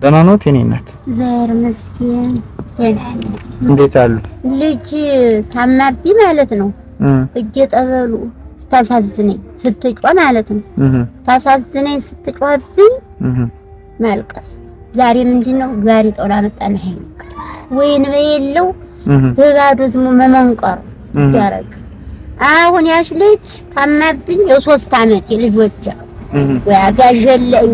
ደህና ነው የኔናት? ዛሬ መስኪን እንዴት አሉ? ልጅ ታማቢ ማለት ነው። እየጠበሉ ታሳዝነኝ ስትጮህ ማለት ነው። ታሳዝነኝ ስትጮህብኝ ማልቀስ። ዛሬ ምንድነው ጋሪ ጦላ መጣና ሄይ ወይን በየለው በባዶ ዝሙ መመንቀር ያረግ። አሁን ያሽ ልጅ ታማብኝ የ3 አመት ልጅ ወይ አጋዠለኝ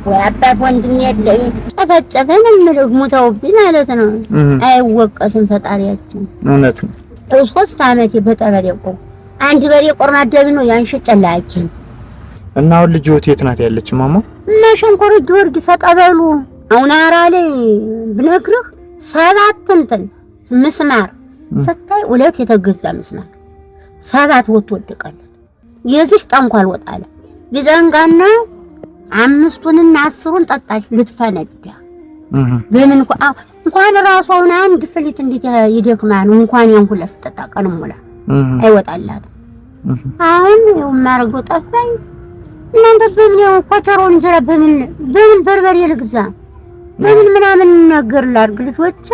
ወይ አባት ወንድም የለኝ ጨፈጨፈን ምንለው ሙተውብኝ ማለት ነው። አይወቀስም ፈጣሪያችን። እውነት ነው። 3 አመት በጠበል የቆም አንድ በሬ ቆርማደብ ነው ያንሽጨላኪ እና አሁን ልጅ የት ናት ያለች ማማ? መሸንኮር ጊዮርጊስ ተቀበሉ። አሁን አራሌ ብነግርህ 7 እንትን ምስማር ስታይ 2 የተገዛ ምስማር 7 ወጥቶልቀለት የዚህ ጠንኳል ወጣለ ቢዘንጋና 5ቱንና 10ቱን ጠጣች ልትፈነዳ። በምን እንኳን ራሷውን አንድ ፍሊት እንዴት ይደክማል እንኳን ያን ሁላ ስትጠጣ ቀን ሙላ አይወጣላት። አሁን የማረገው ጠፋኝ። እናንተ በምን ያው ኮቸሮ እንጀራ በምን በርበሬ ልግዛ በምን ምናምን ነገር ላድርግ ልጆች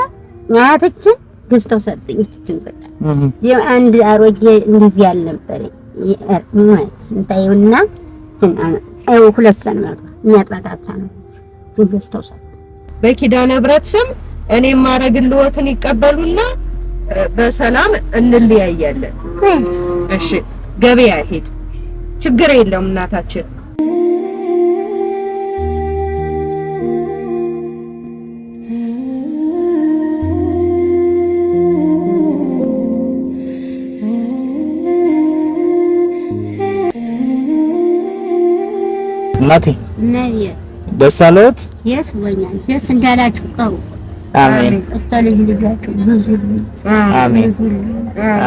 ያተች ገዝተው ሰጥኝ ትንበላ አንድ አሮጌ እንደዚህ ያልነበረ እንታዩና አይ 2 ሰንበት የሚያጥባታታ ነው ገዝተው ሰጥ በኪዳነ ምህረት ስም እኔም ማረግልዎትን ይቀበሉና በሰላም እንለያያለን። እሺ ገበያ ሄድ ችግር የለውም እናታችን። እናቴ ነይ ደስ አለዎት? ያስወኛል። ደስ እንዳላችሁ ቀሩ። አሜን። አስተልጅ ልጃችሁ ብዙ አሜን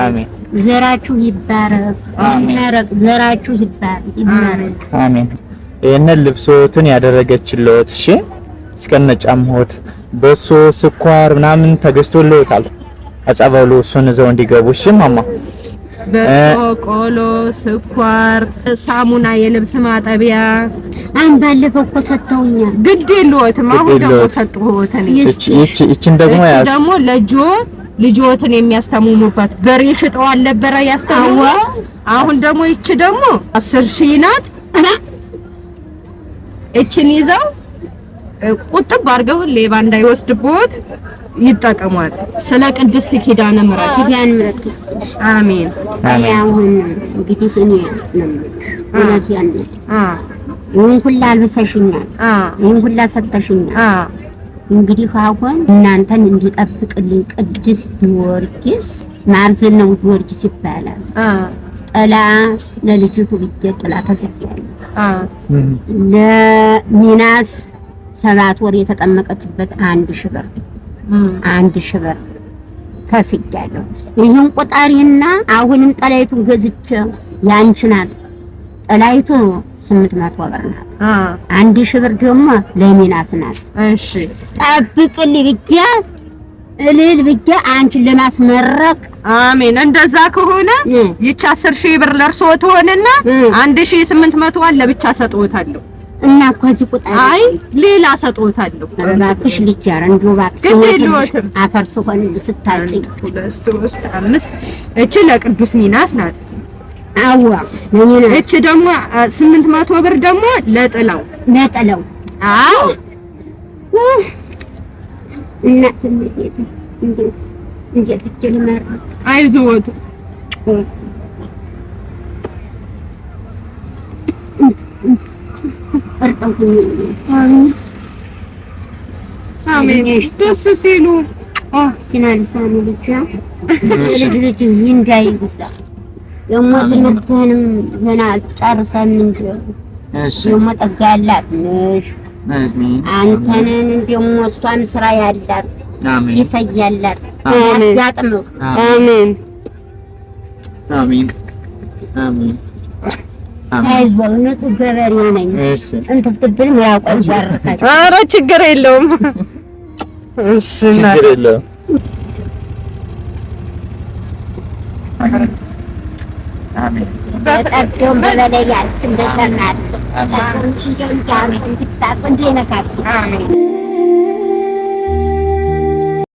አሜን። ዘራችሁ ይባረክ። ይመረቅ ዘራችሁ ይባረክ። አሜን። ይሄንን ልብሶትን ያደረገችልዎት እሺ እስከነ ጫማዎት በሶ ስኳር ምናምን ተገዝቶልዎታል። አጸበሉ እሱን ዘው እንዲገቡ እሺ ማማ። በሶ ቆሎ ስኳር ሳሙና የልብስ ማጠቢያ ባለፈው እኮ ሰጥተውኛል። ግድ የለዎትም አሁን ደግሞ ሰጥተውት ነው። እቺን ደግሞ ያዝ ደግሞ ልጆትን የሚያስተምሙበት በሬ ሽጠው አልነበረ ያስተምሙ። አሁን ደግሞ እቺ ደግሞ 10,000 ናት። እቺን ይዘው ቁጥብ አድርገው ሌባ እንዳይወስድቦት ይጠቀማል። ስለ ቅድስት ኪዳነ ምህረት አሜን አሜን። አሁን እንግዲህ እኔ እውነት ያን ይሁን ሁላ አልበሰሽኛል ይሁን ሁላ ሰጠሽኛል። እንግዲህ አሁን እናንተን እንዲጠብቅልኝ ቅዱስ ጊዮርጊስ ማርዘን ነው ጊዮርጊስ ይባላል። ጥላ ለልጅቱ ብዬ ጥላ ተሰጥያለሁ። ለሚናስ 7 ወር የተጠመቀችበት 1,000 ብር 1,000 ብር ተስያለሁ። ይሄን ቆጣሪና አሁንም ጠላይቱን ገዝቼ ያንቺ ናት። ጠላይቱ 800 ብር ናት። 1,000 ብር ደግሞ ለሚናስ ናት። እሺ ጠብቅልኝ ብቻ እልል ብቻ አንቺን ለማስመረቅ አሜን። እንደዛ ከሆነ ይቻ 10,000 ብር ለርሶ ትሆንና 1,800 ዋን ለብቻ ሰጥዎታለሁ እና ከዚህ ቁጣ አይ ሌላ ሰጥዎታለሁ። እባክሽ ልጅ ኧረ እንደው እባክሽ አፈርስ ሆነ ስታጭ 2 3 5 እቺ ለቅዱስ ሚናስ ናት። አዋ ለሚናስ እቺ ደግሞ 800 ብር ደግሞ ለጥላው አዎ እና እንዴት ትልማር አይዞት ሳሜ ደስ ሲሉ ሲናል ሳሚ ልጅ እንዳይግዛ ደግሞ ትምህርትህንም ገና ጨርሰን ደግሞ ጠጋ ያላት ምሽት አንተንን ደግሞ እሷም ስራ ያላት ሲሳይ ያላት ያጥምቅ። አሜን አሜን አሜን። አይዞህ ንጹህ ገበሬ ነኝ። እንትፍትብል ያቆይ ያረሳች። ኧረ ችግር የለውም። እሺ ችግር የለውም። አሜን። በጠቀም በበለያት እንደተናት አሜን።